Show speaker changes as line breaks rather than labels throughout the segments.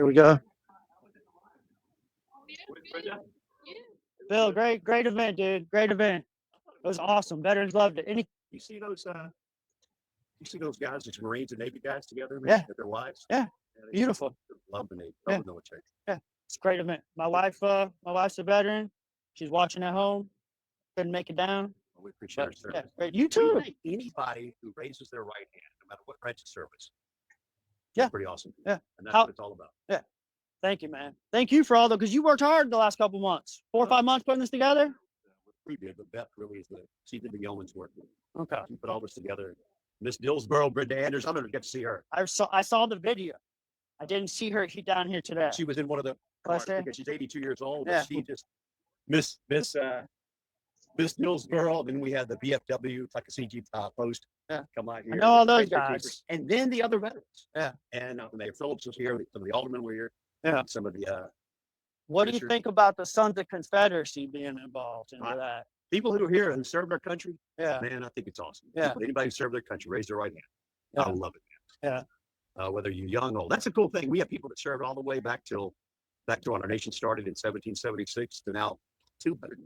Here we go. Bill, great event, dude. Great event. It was awesome. Veterans loved it.
You see those guys, these Marines and Navy guys together, man,
Yeah.
with their wives?
Yeah. Beautiful.
Love the Navy,
Yeah.
love the military.
Yeah. It's a great event. My wife's a veteran. She's watching at home. Couldn't make it down.
Well, we appreciate our
Yeah,
service.
great. You
What do you
too.
think? Anybody who raises their right hand, no matter what branch of service,
Yeah.
that's pretty awesome.
Yeah.
And that's what it's all about.
Yeah. Thank you, man. Thank you for all because you worked hard the last couple months. 4 or 5 months putting this together.
We did, but Beth really is she did the yeoman's work.
Okay.
She put all this together. Miss Dillsboro, Brenda Anders, I'm going to get to see her.
I saw the video. I didn't see her down here today.
She was in one of the cars because she's 82 years old.
Yeah.
But she just Miss Dillsboro. Then we had the VFW, like a CG post.
Yeah.
Come out here.
I know all those guys.
And then the other veterans.
Yeah.
And Mayor Phillips was here. Some of the aldermen were here.
Yeah.
Some of the
what do you think about the Sons of Confederacy being involved into that?
people who are here and served our country.
Yeah.
Man, I think it's awesome.
Yeah.
Anybody who served their country, raise their right hand.
Yeah.
I love it.
Yeah.
Whether you're young or old, that's a cool thing. We have people that served all the way back to when our nation started in 1776 to now 250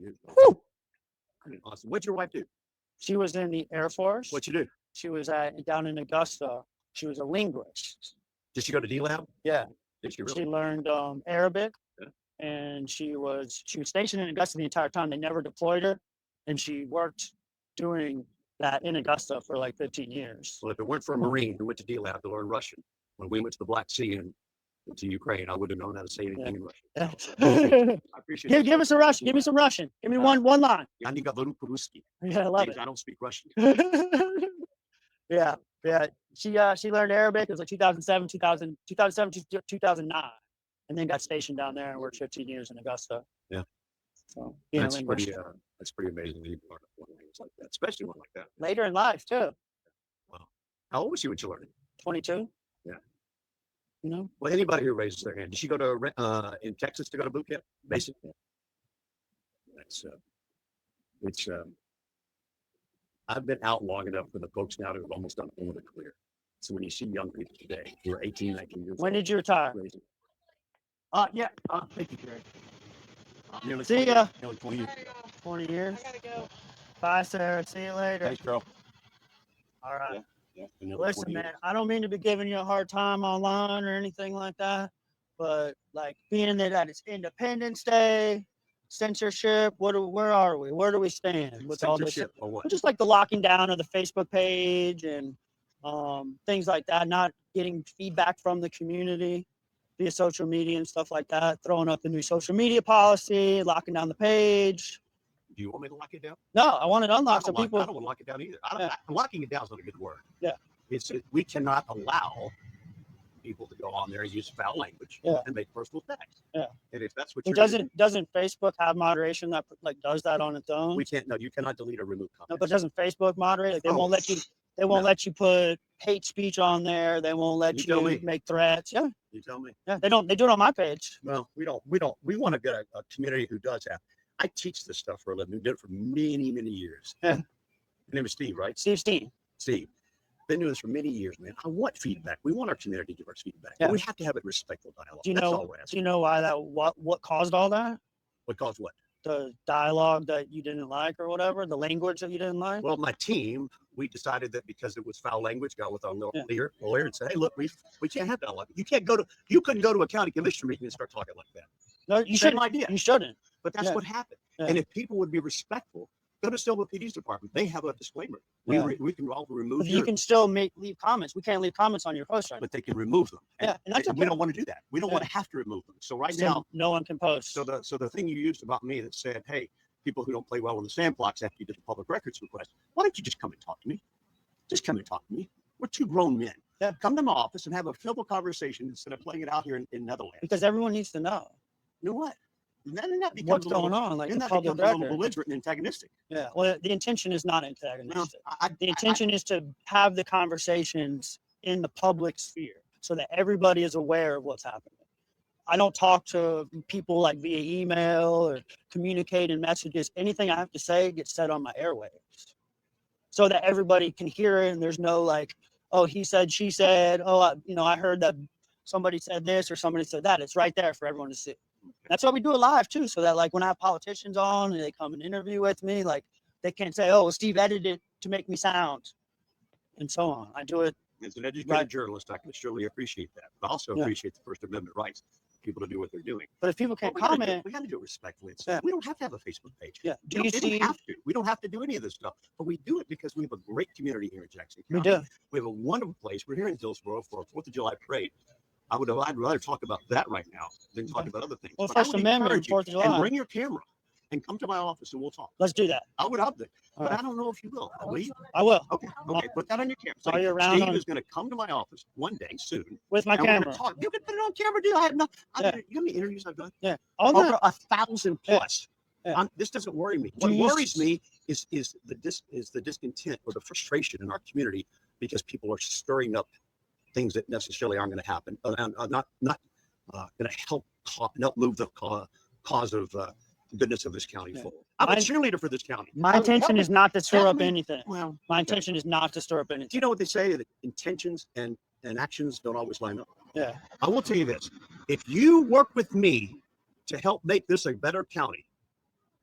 years old. Awesome. What'd your wife do?
She was in the Air Force.
What'd you do?
She was down in Augusta. She was a linguist.
Did she go to D-Lab?
Yeah.
Did she really?
She learned Arabic.
Yeah.
And she was stationed in Augusta the entire time. They never deployed her, and she worked doing that in Augusta for like 15 years.
Well, if it weren't for a Marine who went to D-Lab to learn Russian, when we went to the Black Sea and to Ukraine, I wouldn't have known how to say anything in Russian.
Yeah.
I appreciate
Give us a Russian. Give me some Russian. Give me one line.
Я не говорю по-русски.
Yeah, I love it.
I don't speak Russian.
Yeah. She learned Arabic. It was like 2007 to 2009, and then got stationed down there and worked 15 years in Augusta.
Yeah.
So
that's pretty amazing that you learned one language like that, especially one like that.
Later in life too.
Wow. How old was she when you learned it?
22.
Yeah.
You know.
Well, anybody who raises their hand, did she go to in Texas to go to boot camp? Basically. It's I've been out long enough for the folks now to have almost done all of it clear. So when you see young people today who are 18, 19 years old.
When did you retire?
Yeah. Thank you, Greg.
See ya.
Nearly 20 years.
20 years.
I gotta go.
Bye, Sarah. See you later.
Thanks, girl.
All right.
Yeah.
Listen, man, I don't mean to be giving you a hard time online or anything like that, but like being that it's Independence Day, censorship, where are we? Where do we stand with all this?
Or what?
Just like the locking down of the Facebook page and things like that, not getting feedback from the community via social media and stuff like that, throwing up the new social media policy, locking down the page.
Do you want me to lock it down?
No, I want it unlocked so people.
I don't want to lock it down either. Locking it down is not a good word.
Yeah.
We cannot allow people to go on there and use foul language and make personal attacks.
Yeah.
And if that's what
doesn't Facebook have moderation that like does that on its own?
We can't. No, you cannot delete or remove comments.
No, but doesn't Facebook moderate? Like they won't let you. They won't let you put hate speech on there. They won't let you make threats. Yeah.
You tell me.
Yeah, they don't. They do it on my page.
Well, we don't. We want to get a community who does that. I teach this stuff for a living. Did it for many, many years.
Yeah.
Your name is Steve, right?
Steve.
Been doing this for many years, man. I want feedback. We want our community to give us feedback.
Yeah.
But we have to have a respectful dialogue.
Do you
That's
know why that? What caused all that?
What caused what?
The dialogue that you didn't like, or whatever, the language that you didn't like.
Well, my team, we decided that because it was foul language, got with our lawyer and said, "Hey, look, we can't have dialogue. You couldn't go to a county commissioner meeting and start talking like that."
No, you shouldn't.
Idea.
You shouldn't.
But that's what happened.
Yeah.
And if people would be respectful, go to Silver PD's department. They have a disclaimer. We can all remove.
You can still leave comments. We can't leave comments on your post, right?
But they can remove them.
And that's okay.
We don't want to do that. We don't want to have to remove them. So now,
no one can post.
So the thing you used about me that said, "Hey, people who don't play well in the sandbox after you did the public records request, why don't you just come and talk to me? Just come and talk to me. We're two grown men.
Yeah.
Come to my office and have a civil conversation instead of playing it out here in Netherlands."
Because everyone needs to know.
You know what? Then that becomes
what's going on, like
then
the
that
public
becomes a little
record.
belligerent and antagonistic.
Yeah. Well, the intention is not antagonistic.
No,
the intention is to have the conversations in the public sphere so that everybody is aware of what's happening. I don't talk to people like via email or communicate in messages. Anything I have to say gets said on my airwaves so that everybody can hear it. And there's no like, oh, he said, she said, oh, I heard that somebody said this or somebody said that. It's right there for everyone to see. That's why we do it live too, so that like when I have politicians on and they come and interview with me, like they can't say, "Oh, well, Steve edited it to make me sound," and so on. I do it.
As an educated
Right.
journalist, I can surely appreciate that, but also
Yeah.
appreciate the First Amendment rights of people to do what they're doing.
But if people can't
But we gotta do-
comment,
we got to do it respectfully. And
Yeah.
we don't have to have a Facebook page.
yeah.
We
Do you
don't
see?
have to. We don't have to do any of this stuff, but we do it because we have a great community here in Jackson
We
County.
do.
We have a wonderful place. We're here in Dillsboro for a 4th of July parade. I'd rather talk about that right now than talk
Okay.
about other things.
Well,
But I
First
would
Amendment,
encourage you,
4th of
and
July.
bring your camera and come to my office and we'll talk.
Let's do that.
I would love to,
All
but
right.
I don't know if you will. Will you?
I will
Okay, put that on your camera.
Are you around
Steve
on-
is going to come to my office one day soon.
with my
and we're gonna
camera.
talk. You can put it on camera, dude. I have no.
Yeah.
You know how many interviews I've done?
Yeah. All that.
Over 1,000 plus.
Yeah.
This doesn't worry me.
Do
What
you
worries me is the discontent or the frustration in our community because people are stirring up things that necessarily aren't going to happen. Not going to help move the cause of goodness of this county
Yeah.
forward. I'm a
My-
cheerleader for this county.
My intention is not to stir
help
up
me.
anything.
Well,
My intention is not to stir up
do
anything.
you know what they say that intentions and actions don't always line up?
Yeah.
I will tell you this: if you work with me to help make this a better county,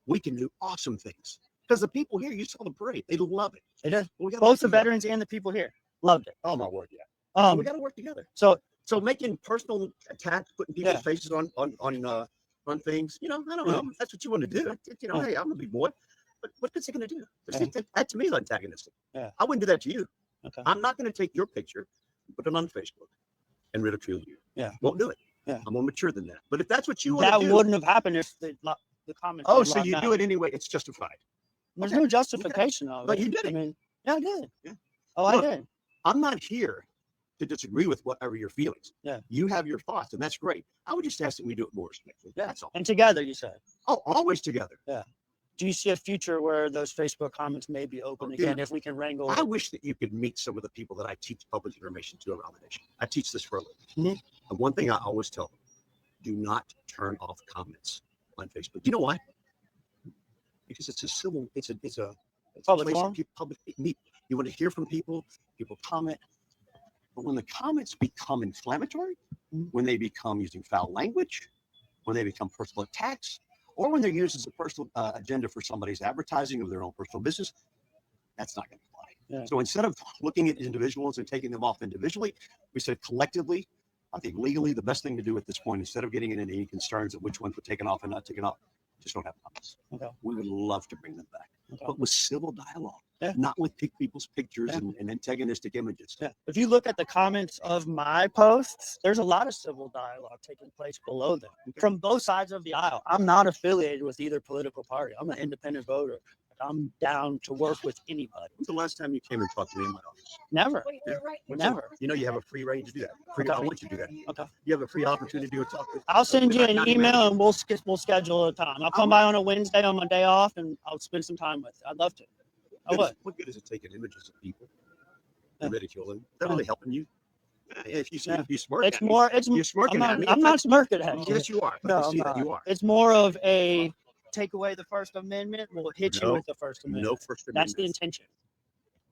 we can do awesome things. Because the people here, you saw the parade, they love it.
It is.
We gotta
Both
work
the
together.
veterans and the people here loved it.
Oh my word, yeah. So we
Um.
got to work together.
So
So making personal attacks, putting people's
Yeah.
faces on things, I don't know if that's what you want to do.
Yeah.
Hey, I'm a big boy, but what good's it going to do?
Yeah.
That to me is antagonistic.
Yeah.
I wouldn't do that to you.
Okay.
I'm not going to take your picture, put it on Facebook, and ridicule you.
Yeah.
Won't do it.
Yeah.
I'm more mature than that. But if that's what you want
that
to do,
wouldn't have happened if the comments.
oh,
were
so
locked
you
down.
do it anyway. It's justified.
There's
Okay.
no justification of it.
But you did
I
it.
mean, yeah, I did.
Yeah.
Oh,
Look,
I did.
I'm not here to disagree with whatever your feelings.
Yeah.
You have your thoughts, and that's great. I would just ask that we do it more respectfully.
Yeah.
That's all.
And together, you said.
Oh, always together.
Do you see a future where those Facebook comments may be open
Oh,
again
dude,
if we can wrangle?
I wish that you could meet some of the people that I teach public information to around the nation. I teach this for a living.
Mhm.
And one thing I always tell them, do not turn off comments on Facebook. Do you know why? Because it's a civil, it's a
Public
place
forum?
people public meet. You want to hear from people comment. But when the comments become inflammatory,
Mhm.
when they become using foul language, when they become personal attacks, or when they're used as a personal agenda for somebody's advertising of their own personal business, that's not going to fly.
Yeah.
So instead of looking at individuals and taking them off individually, we said collectively, I think legally the best thing to do at this point, instead of getting into any concerns of which ones were taken off and not taken off, just don't have comments.
Okay.
We would love to bring them back,
Okay.
but with civil dialogue,
Yeah.
not with people's pictures
Yeah.
and antagonistic images.
Yeah. If you look at the comments of my posts, there's a lot of civil dialogue taking place below them
Okay.
from both sides of the aisle. I'm not affiliated with either political party. I'm an independent voter. I'm down to work with anybody.
When's the last time you came and talked to me in my office?
Never.
Yeah.
Never.
You know, you have a free range to do that. Free,
Okay.
I want you to do that.
Okay.
You have a free opportunity to talk with.
I'll send you
with
an
our county
email
manager.
and we'll schedule a time. I'll come by on a Wednesday on my day off and I'll spend some time with you. I'd love to. I would.
What good is it taking images of people
Yeah.
and ridiculing? Is that really helping you? If you see,
Yeah.
if you smirk
It's
at me,
more. It's.
you're smirking
I'm
at me.
not. I'm not smirking at you.
Yes, you are.
No,
I
I'm
see that
not.
you are.
It's more of a take away the First Amendment. We'll hit you
No,
with the First Amendment.
No First
That's the
Amendment.
intention.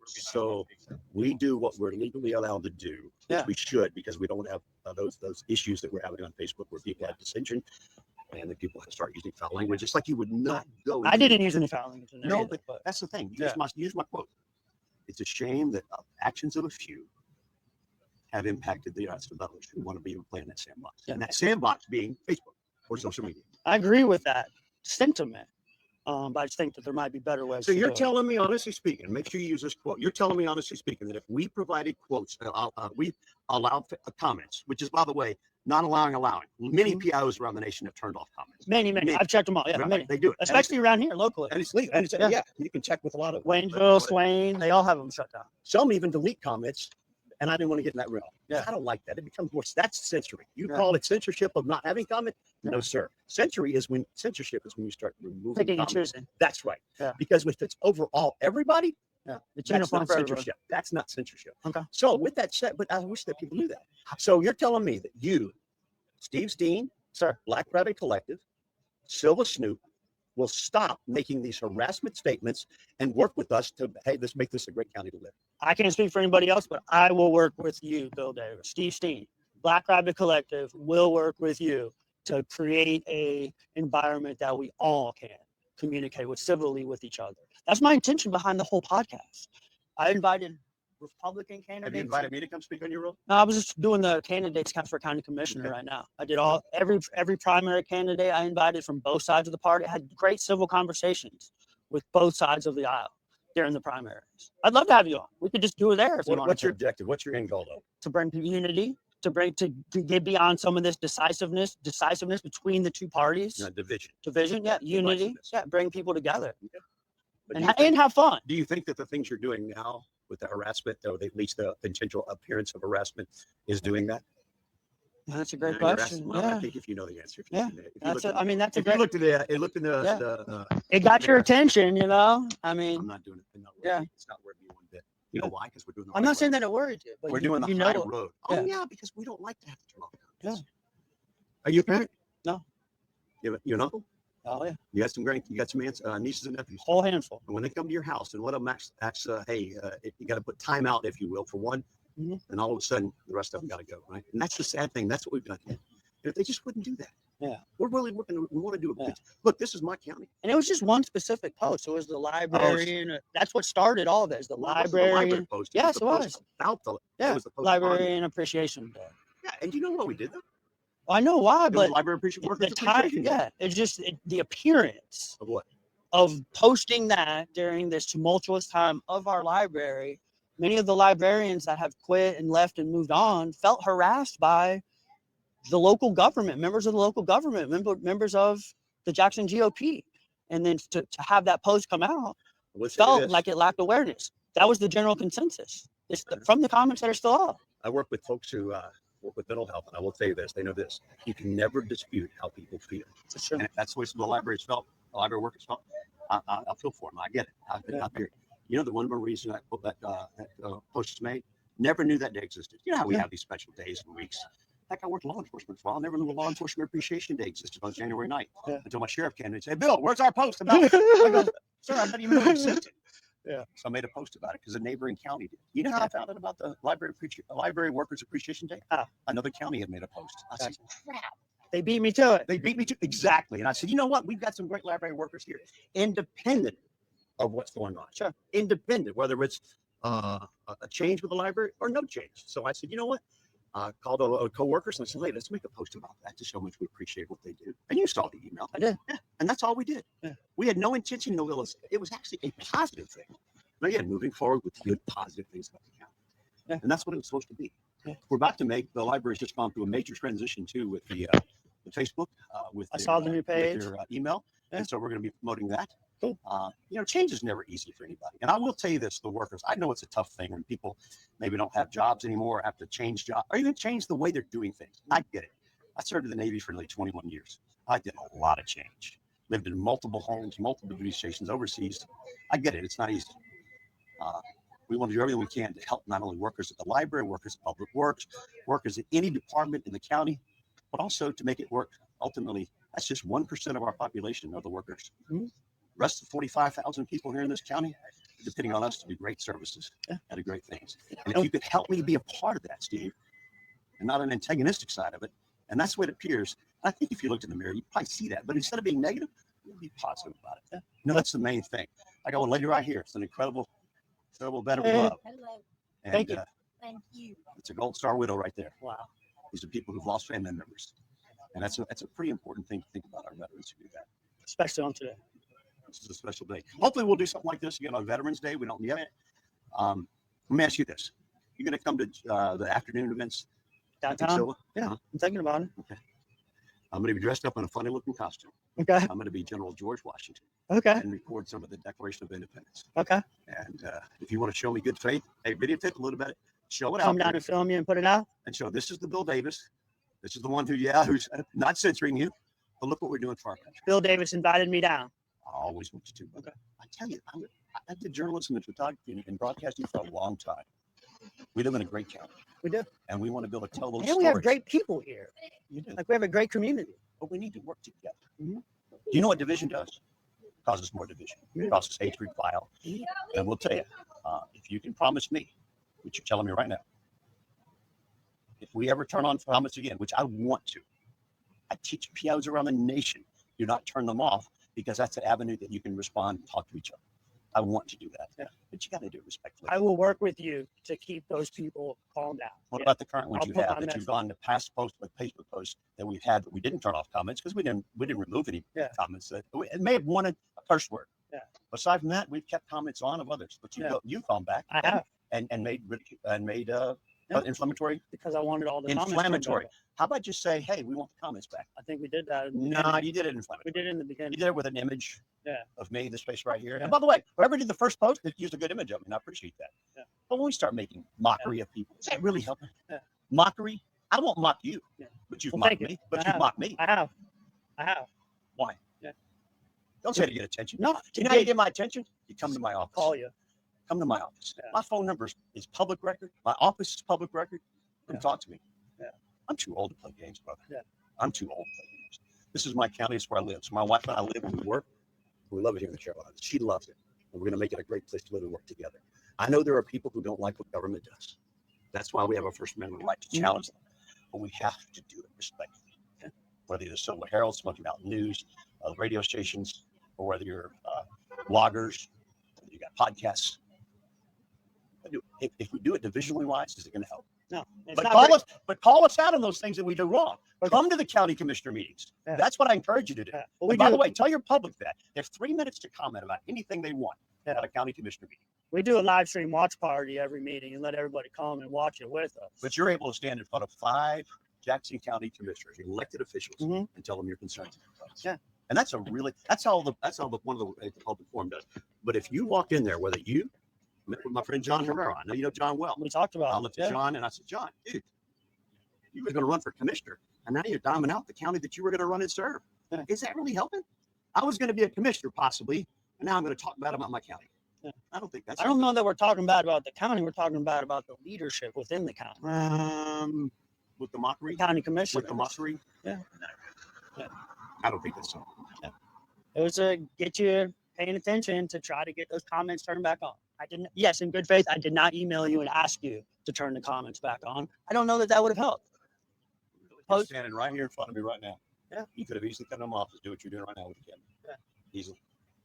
So we do what we're legally allowed to do, which
Yeah.
we should, because we don't have those issues that we're having on Facebook where people have dissension and then people start using foul language. It's like you would not go.
I
into-
didn't use any foul language in there.
No,
either,
but that's the thing.
Yeah.
Use my quote. It's a shame that actions of a few have impacted the rest of others who want to be able to play in that sandbox.
Yeah.
And that sandbox being Facebook or social media.
I agree with that sentiment. But I just think that there might be better ways.
So
to
you're
do it.
telling me, honestly speaking, make sure you use this quote. You're telling me, honestly speaking, that if we provided quotes, we allowed comments, which is, by the way, not allowing. Many PIOs around the nation have turned off comments.
Many.
Many.
I've checked them all. Yeah,
Right,
many.
they do it.
Especially around here locally.
And it's legal. And it's,
Yeah.
yeah, you can check with a lot of
Waynesville, Swain, they all have them shut down.
Some even delete comments, and I didn't want to get in that realm.
Yeah.
I don't like that. It becomes more. That's censoring. You
Yeah.
call it censorship of not having comment?
Yeah.
No, sir. Censorship is when you start removing
Picking and
comments.
choosing.
That's right.
Yeah.
Because if it's overall everybody,
Yeah. It's
that's
uniform
not
for everybody.
censorship. That's not censorship.
Okay.
So with that said, but I wish that people knew that. So you're telling me that you, Steve Steen,
Sir.
Black Rabbit Collective, Silva Snoop, will stop making these harassment statements and work with us to, hey, let's make this a great county to live.
I can't speak for anybody else, but I will work with you, Bill Davis, Steve Steen. Black Rabbit Collective will work with you to create a environment that we all can communicate with civilly with each other. That's my intention behind the whole podcast. I invited Republican candidates.
Have you invited me to come speak on your role?
No, I was just doing the candidates for county commissioner right now. I did every primary candidate I invited from both sides of the party. I had great civil conversations with both sides of the aisle during the primaries. I'd love to have you on. We could just do it there if you want.
What's your objective? What's your end goal, though?
To bring unity, to get beyond some of this decisiveness between the two parties. Division, yeah, unity, yeah, bring people together. Okay. And have fun.
Do you think that the things you're doing now with the harassment, or at least the potential appearance of harassment, is doing that?
That's a great question.
Well, I think if you know the answer.
That's a great. It got your attention, you know. I mean,
I'm not doing it. It's not worth me one bit. You know why? Because we're doing.
I'm not saying that it worried you, but
we're doing the high road. Oh yeah, because we don't like to have to turn off. Yeah. Are you a parent?
No.
You an uncle?
Oh yeah.
You got some nieces and nephews.
Whole handful.
And when they come to your house and let them ask, hey, you got to put time out, if you will, for one. Mm-hmm. And all of a sudden, the rest of them got to go, right? And that's the sad thing. That's what we've done. And if they just wouldn't do that, we're really working. We want to do it. Yeah. Look, this is my county,
and it was just one specific post. It was the librarian. That's what started all of it. Is the librarian post? Yes, it was. About the librarian appreciation day.
Yeah, and you know what we did though?
Well, I know why, but
library appreciation.
Yeah, it's just the appearance
of what?
Of posting that during this tumultuous time of our library. Many of the librarians that have quit and left and moved on felt harassed by the local government, members of the local government, members of the Jackson GOP. And then to have that post come out felt like it lacked awareness. That was the general consensus from the comments that are still up.
I work with folks who work with mental health, and I will tell you this, they know this. You can never dispute how people feel.
Sure.
And that's the way the libraries felt, the library workers felt. I feel for them. I get it. I've been up here. You know, the one more reason that post was made, never knew that day existed. You know how we have these special days and weeks. Like I worked law enforcement for a while. I never knew a law enforcement appreciation day existed on January 9th until my sheriff came in and said, Bill, where's our post about it? I go, sir, I didn't even know it existed. Yeah. So I made a post about it because a neighboring county did. You know how I found out about the library workers appreciation day? Another county had made a post. I said, crap.
They beat me to it.
They beat me to it. Exactly. And I said, you know what? We've got some great library workers here, independent of what's going on.
Sure.
Independent, whether it's a change with the library or no change. So I said, you know what? Called a co-workers and I said, hey, let's make a post about that to show how much we appreciate what they do. And you saw the email.
I did.
Yeah. And that's all we did. Yeah. We had no intention, no illicit. It was actually a positive thing. But again, moving forward with good, positive things about the county. Yeah. And that's what it was supposed to be. Yeah. We're about to make, the library's just gone through a major transition too with the Facebook,
I saw the new page.
With their email. Yeah. And so we're going to be promoting that. Cool. You know, change is never easy for anybody. And I will tell you this, the workers, I know it's a tough thing when people maybe don't have jobs anymore, or have to change jobs, or even change the way they're doing things. I get it. I served in the Navy for nearly 21 years. I did a lot of change. Lived in multiple homes, multiple duty stations overseas. I get it. It's not easy. We want to do everything we can to help not only workers at the library, workers at public works, workers at any department in the county, but also to make it work. Ultimately, that's just 1% of our population of the workers. Mm-hmm. Rest of 45,000 people here in this county, depending on us to do great services and do great things. And if you could help me be a part of that, Steve, and not an antagonistic side of it, and that's what it appears. I think if you looked in the mirror, you'd probably see that. But instead of being negative, you'd be positive about it. You know, that's the main thing. I got one lady right here. It's an incredible veteran of love.
Hello.
And,
Thank you. Thank you.
It's a Gold Star widow right there.
Wow.
These are people who've lost family members. And that's a pretty important thing to think about our veterans who do that.
Especially on today.
This is a special day. Hopefully we'll do something like this again on Veterans Day. We don't yet. Let me ask you this. You're going to come to the afternoon events
downtown? Yeah, I'm thinking about it.
Okay. I'm going to be dressed up in a funny looking costume.
Okay.
I'm going to be General George Washington.
Okay.
And record some of the Declaration of Independence.
Okay.
And if you want to show me good faith, hey, videotape a little bit. Show it out.
Come down and film you and put it out.
And show this is the Bill Davis. This is the one who's not censoring you. But look what we're doing for our country.
Bill Davis invited me down.
I always want you to. Okay. I tell you, I did journalism and photography and broadcasting for a long time. We live in a great county.
We do.
And we want to be able to tell those
and
stories.
We have great people here.
You do.
Like we have a great community.
But we need to work together. Mm-hmm. Do you know what division does? It causes more division. It causes hatred, vile. Mm-hmm. And we'll tell you, if you can promise me, which you're telling me right now, if we ever turn on comments again, which I want to, I teach PIOs around the nation, do not turn them off, because that's an avenue that you can respond and talk to each other. I want to do that, but you got to do it respectfully.
I will work with you to keep those people calmed down.
What about the current ones you have that you've gone to past posts, like Facebook posts that we've had that we didn't turn off comments because we didn't remove any comments that it may have wanted a curse word.
Yeah.
Aside from that, we've kept comments on of others, but you've gone back and made inflammatory,
because I wanted all the
inflammatory. How about just say, hey, we want the comments back?
I think we did that.
No, you did it inflammatory.
We did it in the beginning.
You did it with an image of me, this face right here.
Yeah.
And by the way, whoever did the first post used a good image of me, and I appreciate that. Yeah. But when we start making mockery of people, is that really helping?
Yeah.
Mockery? I won't mock you, but you've mocked me. But you've mocked me.
I have.
Why?
Yeah.
Don't say to get attention.
No.
Do you know how you get my attention? You come to my office.
Call you.
Come to my office.
Yeah.
My phone number is public record. My office is public record. Come talk to me.
Yeah.
I'm too old to play games, brother.
Yeah.
I'm too old to play games. This is my county. It's where I live. So my wife and I live and we work. We love it here in the Carolinas. She loves it. And we're going to make it a great place to live and work together. I know there are people who don't like what government does. That's why we have a First Amendment right to challenge them. But we have to do it respectfully. Yeah. Whether you're the Silver Herald, Smoky Mountain News, radio stations, or whether you're bloggers, whether you got podcasts. If we do it divisionally wise, is it going to help?
No.
But call us out on those things that we do wrong. Come to the county commissioner meetings. Yeah. That's what I encourage you to do. Well, by the way, tell your public that. They have 3 minutes to comment about anything they want at a county commissioner meeting.
We do a live stream watch party every meeting and let everybody come and watch it with us.
But you're able to stand in front of 5 Jackson County commissioners, elected officials, and tell them your concerns.
Yeah.
And that's all one of the public forum does. But if you walk in there, whether you met with my friend John Herrera, I know you know John well.
We talked about it.
I looked at John and I said, John, dude, you were going to run for commissioner, and now you're diamond out the county that you were going to run and serve. Yeah. Is that really helping? I was going to be a commissioner possibly, and now I'm going to talk bad about my county. Yeah. I don't think that's.
I don't know that we're talking bad about the county. We're talking bad about the leadership within the county.
With the mockery,
county commissioner.
With the mockery,
yeah.
I don't think that's so.
Yeah. It was to get you paying attention to try to get those comments turned back on. I didn't. Yes, in good faith, I did not email you and ask you to turn the comments back on. I don't know that would have helped.
You're standing right here in front of me right now. Yeah. You could have easily come to my office, do what you're doing right now with the camera. Yeah. Easily.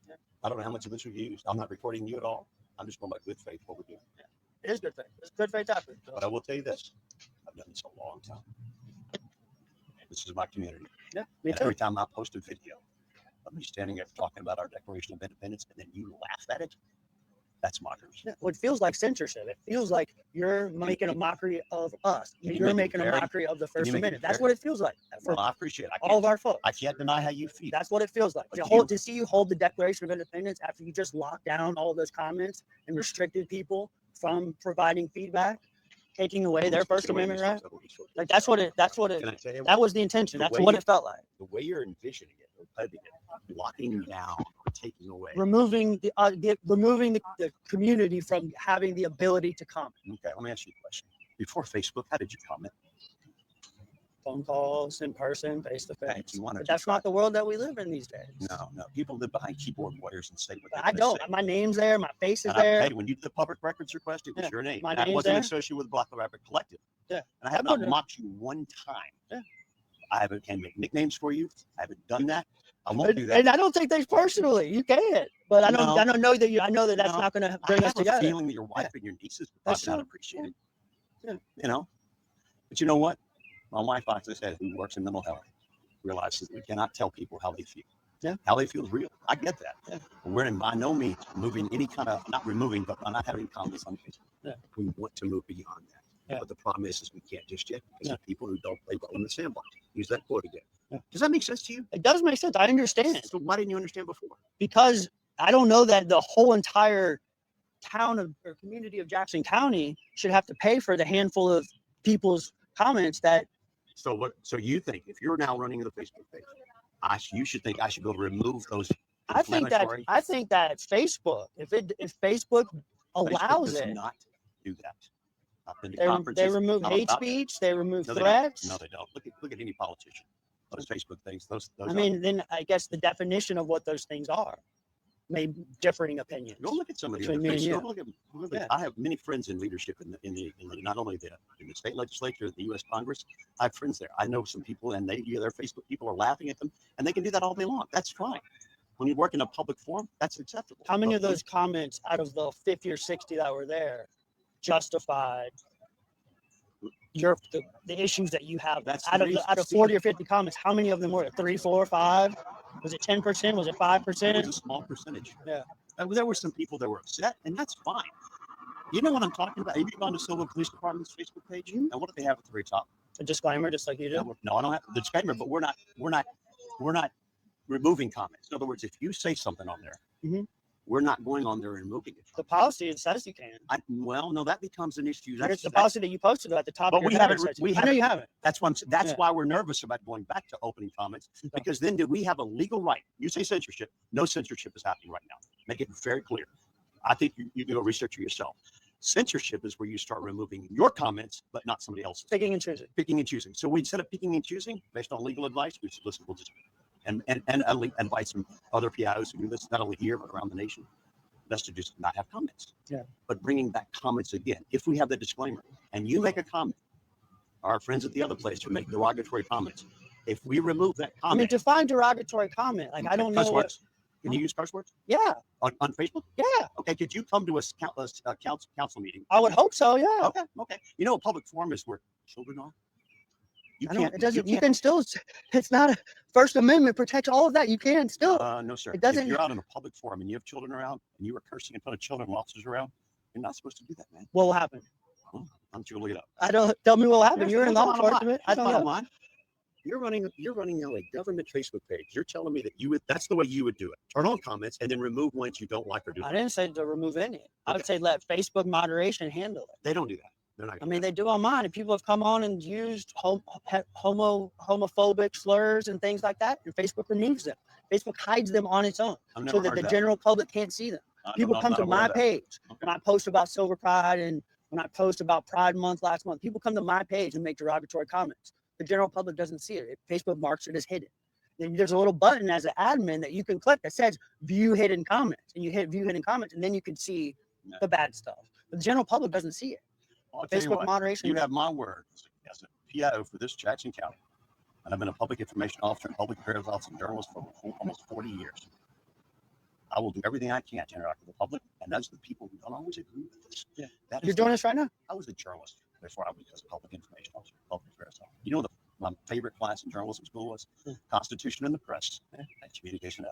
Yeah. I don't know how much of this we've used. I'm not recording you at all. I'm just going by good faith what we're doing. Yeah.
It is good faith. It's good faith effort.
But I will tell you this. I've done this a long time. This is my community.
Yeah. Me too.
Every time I post a video of me standing there talking about our Declaration of Independence and then you laugh at it, that's mockery.
Yeah, well, it feels like censorship. It feels like you're making a mockery of us. You're making a mockery of the First Amendment. That's what it feels like.
Well, I appreciate it.
All of our folks.
I can't deny how you feel.
That's what it feels like. To see you hold the Declaration of Independence after you just locked down all those comments and restricted people from providing feedback, taking away their First Amendment right. Like that was the intention. That's what it felt like.
The way you're envisioning it, locking down, taking away,
removing the community from having the ability to comment.
Okay, let me ask you a question. Before Facebook, how did you comment?
Phone calls, in person, face to face.
But
that's not the world that we live in these days.
No. People live behind keyboard warriors and say what
I don't. My name's there. My face is there.
Hey, when you did the public records request, it was your name.
My
name's wasn't
there.
Associated with Black Rabbit Collective.
Yeah.
And I have not mocked you one time.
Yeah.
I haven't can make nicknames for you. I haven't done that. I won't do that.
And I don't take things personally. You can't. But I don't know that I know that that's not going to bring us together.
I have a feeling that your wife and your nieces would not appreciate it. Yeah. You know. But you know what? My wife, like I said, who works in mental health, realizes that we cannot tell people how they feel. Yeah. How they feel is real. I get that. Yeah. But we're by no means moving any kind of, not removing, but not having comments on Facebook. Yeah. We want to move beyond that. Yeah. But the problem is we can't just yet because of people who don't play ball in the sandbox. Use that quote again. Yeah. Does that make sense to you?
It does make sense. I understand.
So why didn't you understand before?
Because I don't know that the whole entire town or community of Jackson County should have to pay for the handful of people's comments that.
So you think if you're now running the Facebook page, you should think I should be able to remove those.
I think that Facebook, if Facebook allows
does
it,
not do that.
They remove hate speech. They remove threats.
No, they don't. Look at any politician. Those Facebook things. Those
then I guess the definition of what those things are. maybe differing opinions.
Go look at some of the
Between
other
me and
things.
you.
Go look at,
Yeah.
I have many friends in leadership in the not only in the state legislature, the U.S. Congress. I have friends there. I know some people, and their Facebook people are laughing at them, and they can do that all day long. That's fine. When you work in a public forum, that's acceptable.
How many
But
of those comments out of the 50 or 60 that were there justified the issues that you have?
That's
out
the
of
reason,
out of
Steve.
40 or 50 comments, how many of them were it? 3, 4, 5? Was it 10%? Was it
It
5%?
was a small percentage.
Yeah.
There were some people that were upset, and that's fine. You know what I'm talking about? Have you gone to Silver Police Department's Facebook page? And what do they have at the very top?
A disclaimer, just like you do.
No, I don't have the disclaimer, but we're not removing comments. In other words, if you say something on there,
Mhm.
we're not going on there and removing it.
The policy, it says you can.
Well, no, that becomes an issue.
There's the policy that you posted at the top.
But
of your
we
header
haven't.
says you
We
can. I know you haven't.
That's
Yeah.
why we're nervous about going back to opening comments, because then do we have a legal right? You say censorship. No censorship is happening right now. Make it very clear. I think you can go research it yourself. Censorship is where you start removing your comments, but not somebody else's.
Picking and choosing.
Picking and choosing. So instead of picking and choosing based on legal advice, we should listen. We'll just and advice from other PIOs who do this not only here but around the nation. Best to just not have comments.
Yeah.
But bringing back comments again, if we have the disclaimer and you make a comment, our friends at the other place who make derogatory comments, if we remove that
I mean,
comment,
define derogatory comment. Like, I don't know
curse
what.
words. Can you use curse words
Yeah.
on Facebook?
Yeah.
Okay. Could you come to a council meeting?
I would hope so. Yeah.
Okay. Okay. You know, a public forum is where children are. You
I don't.
can't.
It doesn't. You
can't-
can still. It's not a First Amendment protects all of that. You can still.
No, sir.
It doesn't-
If you're out in a public forum and you have children around and you are cursing in front of children and officers around, you're not supposed to do that, man.
What will happen?
Why don't you look it up?
I don't. Tell me what will happen.
Here's-
You're in
here's
law
the bottom line.
enforcement. I
Here's the
don't
bottom
know.
line. You're running now a government Facebook page. You're telling me that that's the way you would do it. Turn on comments and then remove ones you don't like or do.
I didn't say to remove any. I would say let Facebook moderation handle it.
They don't do that. They're not.
I mean, they do on mine. And people have come on and used homophobic slurs and things like that, and Facebook removes them. Facebook hides them on its own so that the general public can't see them. People come to my page when I post about Silver Pride and when I post about Pride Month last month. People come to my page and make derogatory comments. The general public doesn't see it. Facebook marks it as hidden. Then there's a little button as an admin that you can click that says view hidden comments, and you hit view hidden comments, and then you can see the bad stuff. But the general public doesn't see it. Facebook moderation.
You have my word as a PIO for this Jackson County, and I've been a public information officer and public affairs officer and journalist for almost 40 years. I will do everything I can to interact with the public, and those are the people who don't always agree with this.
Yeah.
That is
You're doing this right now?
I was a journalist before I was a public information officer, public affairs officer. You know, my favorite class in journalism school was Constitution and the Press and Communication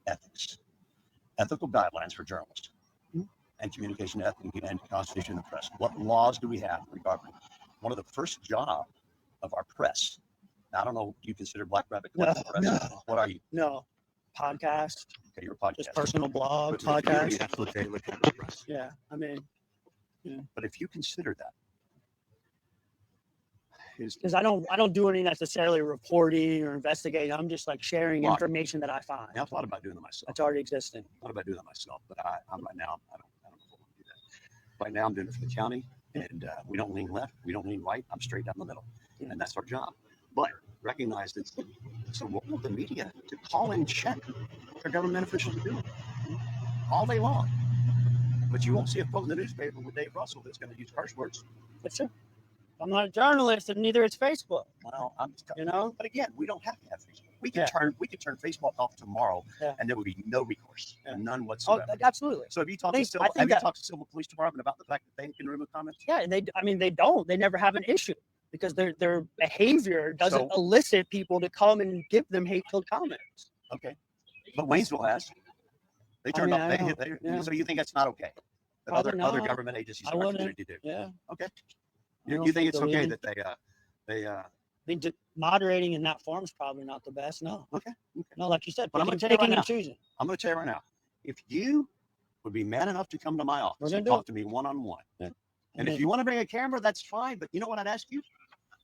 Ethics. Ethical guidelines for journalists and communication ethics and Constitution and the Press. What laws do we have regarding one of the first jobs of our press? Now, I don't know, do you consider Black Rabbit press?
No.
What are you?
No. Podcast.
Okay, you're a podcast.
Just personal blog,
But
podcast.
you have to look at the press.
Yeah. I mean,
But if you consider that,
because I don't do any necessarily reporting or investigating. I'm just like sharing
Well,
information that I find.
I thought about doing it myself.
That's already existing.
Thought about doing that myself, but I'm right now. I don't know if I want to do that. Right now, I'm doing it for the county, and we don't lean left, we don't lean right. I'm straight down the middle, and that's our job. But recognize that it's the role of the media to call and check what their government officials do all day long. But you won't see a quote in the newspaper with Dave Russell that's going to use curse words.
That's true. I'm not a journalist, and neither is Facebook.
Well, but again, we don't have to have Facebook. We can turn Facebook off tomorrow, and there would be no recourse, and none whatsoever.
Oh, absolutely.
So have you talked to Silver Police Department about the fact that they can remove comments?
Yeah, and they don't. They never have an issue because their behavior doesn't elicit people to come and give them hateful comments.
Okay, but Waynesville has. They turned off. So you think that's not okay? That other government agencies have opportunity to do.
Yeah.
Okay. You think it's okay that they
I mean, moderating in that form is probably not the best. No.
Okay.
No, like you said,
but I'm going to tell you right now.
Choosing.
I'm going to tell you right now. If you would be man enough to come to my office and talk to me one-on-one, and if you want to bring a camera, that's fine. But you know what I'd ask you?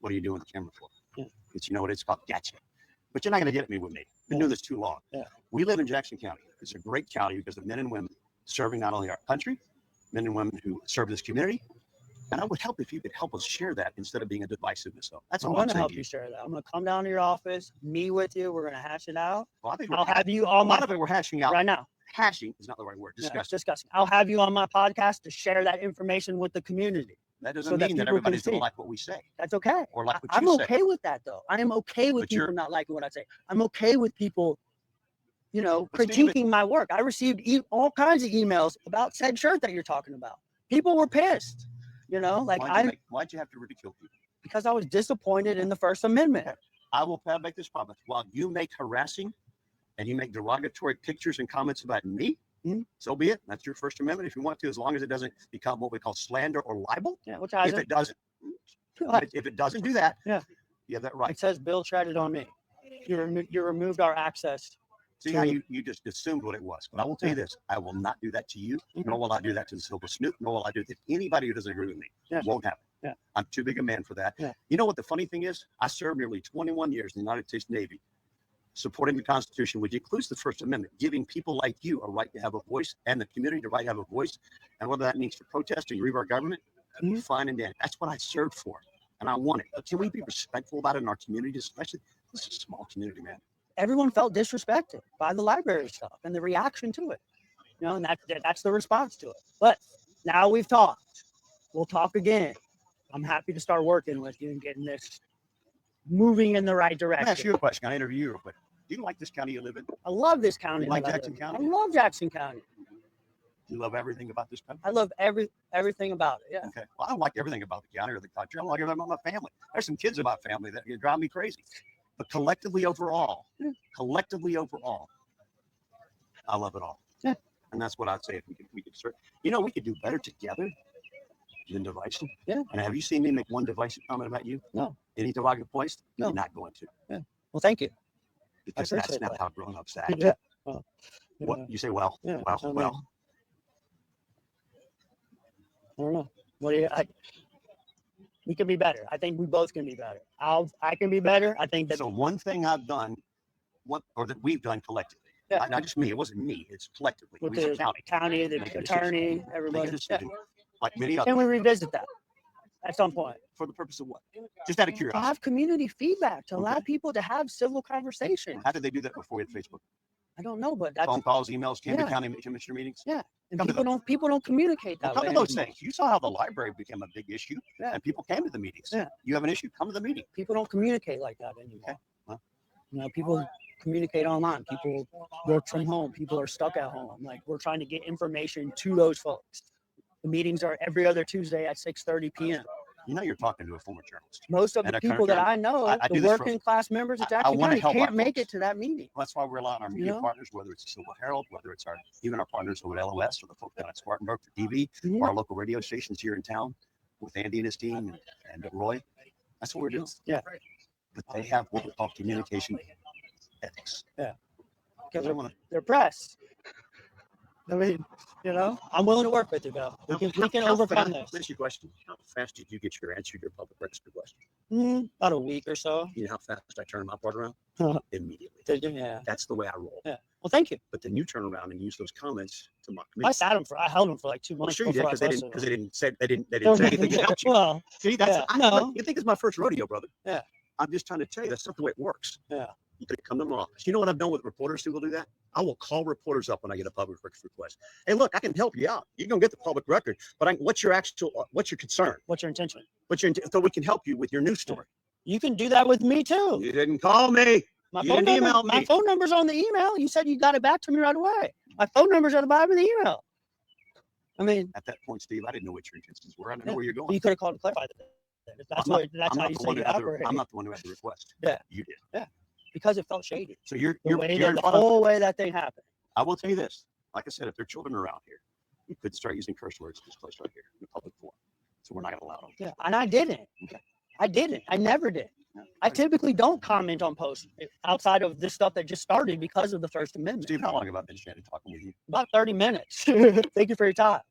What are you doing with the camera for? Because you know what it's called? Gotcha. But you're not going to get at me with me. I've been doing this too long.
Yeah.
We live in Jackson County. It's a great county because of men and women serving not only our country, men and women who serve this community, And I would help if you could help us share that instead of being a divisiveness. So that's
I'm
all
going
I'm
to
saying.
help you share that. I'm going to come down to your office, meet with you. We're going to hash it out.
Well, I think
I'll have you
a
on
lot
my
of it we're hashing out.
right now.
Hashing is not the right word.
Yeah,
Discussing.
discussing. I'll have you on my podcast to share that information with the community.
That doesn't
so that
mean that
people can
everybody's going
see.
to like what we say
That's okay.
or like what
I'm
you say.
okay with that, though. I am okay with
But
people not liking what I say. I'm okay with people,
But
critiquing my work. I received all kinds of emails about said shirt that you're talking about. People were pissed, like
why'd you have to ridicule people?
because I was disappointed in the First Amendment.
I will make this promise. While you make harassing and you make derogatory pictures and comments about me, so be it. That's your First Amendment if you want to, as long as it doesn't become what we call slander or libel.
Yeah, which
if it doesn't, if it doesn't do that, you have that right.
It says Bill treaded on me. You removed our access.
See how you just assumed what it was. But I will tell you this: I will not do that to you, nor will I do that to the Silver Snoop, nor will I do that to anybody who doesn't agree with me. It won't happen.
Yeah.
I'm too big a man for that.
Yeah.
You know what the funny thing is? I served nearly 21 years in the United States Navy, supporting the Constitution, which includes the First Amendment, giving people like you a right to have a voice and the community the right to have a voice. And whether that means to protest or you leave our government, fine and dandy. That's what I served for, and I want it. But can we be respectful about it in our community, especially? This is a small community, man.
Everyone felt disrespected by the library stuff and the reaction to it, and that's the response to it. But now we've talked. We'll talk again. I'm happy to start working with you and getting this moving in the right direction.
Let me ask you a question. Can I interview you real quick? Do you like this county you live in?
I love this county.
You like Jackson County?
I love Jackson County.
You love everything about this country?
I love everything about it. Yeah.
Okay. Well, I don't like everything about the county or the country. I don't like everything about my family. There's some kids in my family that drive me crazy. But collectively overall, I love it all.
Yeah.
And that's what I'd say if we could start. We could do better together than divisive.
Yeah.
And have you seen me make one divisive comment about you?
No.
Any derogatory place?
No.
You're not going to.
Yeah. Well, thank you.
Because that's not how grown-ups act.
Yeah.
What you say? Well.
Yeah.
Well.
I don't know. What do you? We can be better. I think we both can be better. I can be better. I think that.
So one thing I've done, that we've done collectively.
Yeah.
Not just me. It wasn't me. It's collectively.
With
the
county, the attorney, everybody.
Like many others.
Can we revisit that at some point?
For the purpose of what? Just out of
To
curiosity.
have community feedback, to allow people to have civil conversations.
How did they do that before we had Facebook?
I don't know, but that's
Phone calls, emails, Camden
Yeah.
County Commissioner meetings.
yeah. And people don't communicate that
Come
way.
to those
anymore.
things. You saw how the library became a big issue,
Yeah.
and people came to the meetings.
Yeah.
You have an issue, come to the meeting.
People don't communicate like that anymore.
Okay. Well.
People communicate online. People work from home. People are stuck at home. Like, we're trying to get information to those folks. The meetings are every other Tuesday at 6:30 p.m.
You're talking to a former journalist.
Most of
And
the
a current
people that I know,
I do
the
this for-
working class members of
I
Jackson
wanna
County
help our
can't make
folks.
it to that meeting.
That's why we're relying on our media partners, whether it's the Silver Herald, whether it's even our partners over at LOS or the folks down at Spartanburg for TV, or our local radio stations here in town with Andy and his team and Roy. That's what we're doing.
Yeah.
But they have what we call communication ethics.
Yeah.
Because I want to.
They're press. I mean, I'm willing to work with you, Bill. We can overcome this.
Let me ask you a question. How fast did you get your answer to your public register question?
About a week or so.
You know how fast I turned my part around? Immediately.
Yeah.
That's the way I roll.
Yeah. Well, thank you.
But then you turn around and use those comments to mock me.
I held them for like 2
Well,
months.
sure you did,
before I
because
posted
they
them.
didn't say anything about you.
Well,
See, that's
yeah, no.
you think it's my first rodeo, brother?
Yeah.
I'm just trying to tell you that's not the way it works.
Yeah.
You could come to my office. You know what I've done with reporters who will do that? I will call reporters up when I get a public records request. Hey, look, I can help you out. You're gonna get the public record, but what's your concern?
What's your intention?
So we can help you with your news story.
You can do that with me too.
You didn't call me.
My
You
phone
didn't
number,
email me.
my phone number's on the email. You said you got it back to me right away. My phone number's at the bottom of the email. I mean,
At that point, Steve, I didn't know what your intentions were. I didn't know where you're going.
you could have called to clarify that. That's how you say you operate.
I'm not the one who had the request.
Yeah.
You did.
Because it felt shady.
So you're
The whole way that thing happened.
I will tell you this. Like I said, if there are children around here, you could start using curse words in this place right here in the public forum. So we're not going to allow them.
Yeah, and I didn't.
Okay.
I didn't. I never did. I typically don't comment on posts outside of this stuff that just started because of the First Amendment.
Steve, how long have I been standing talking with you?
About 30 minutes. Thank you for your time.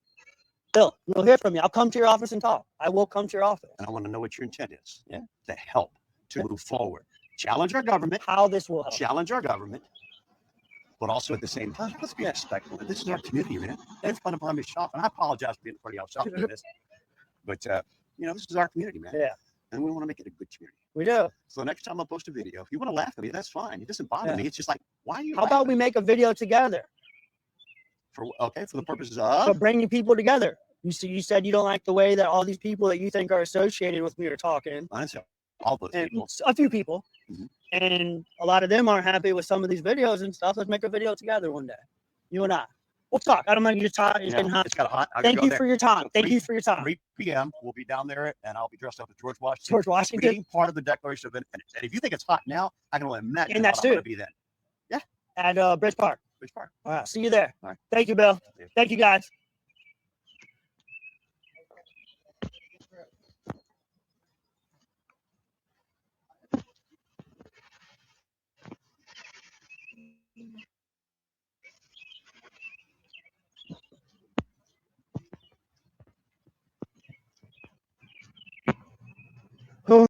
Bill, you'll hear from me. I'll come to your office and talk. I will come to your office.
And I want to know what your intent is.
Yeah.
To help, to move forward. Challenge our government.
How this will help.
Challenge our government. But also at the same time, let's be respectful. This is our community, man. It's fun upon me shop. And I apologize for being pretty off shop doing this. But this is our community, man.
Yeah,
And we want to make it a good community.
we do.
So next time I post a video, if you want to laugh at me, that's fine. It doesn't bother
Yeah.
me. It's just like, why are you
How about we make a video together
for the purposes
for
of
bringing people together? You said you don't like the way that all these people that you think are associated with me are talking.
honestly, all those
And
people.
a few people.
Mhm.
And a lot of them aren't happy with some of these videos and stuff. Let's make a video together one day. You and I. We'll talk. I don't mind you to talk. It's getting hot.
It's got hot.
Thank you for your time.
So
Thank you for your time.
3 p.m. We'll be down there, and I'll be dressed up as George Washington.
George Washington.
Reading part of the Declaration of Independence. And if you think it's hot now, I can only imagine
In
how
that
hot I'm going to
suit.
be then.
At Bridge Park.
Which part?
All right. See you there.
All right.
Thank you, Bill.
See you.
Thank you, guys.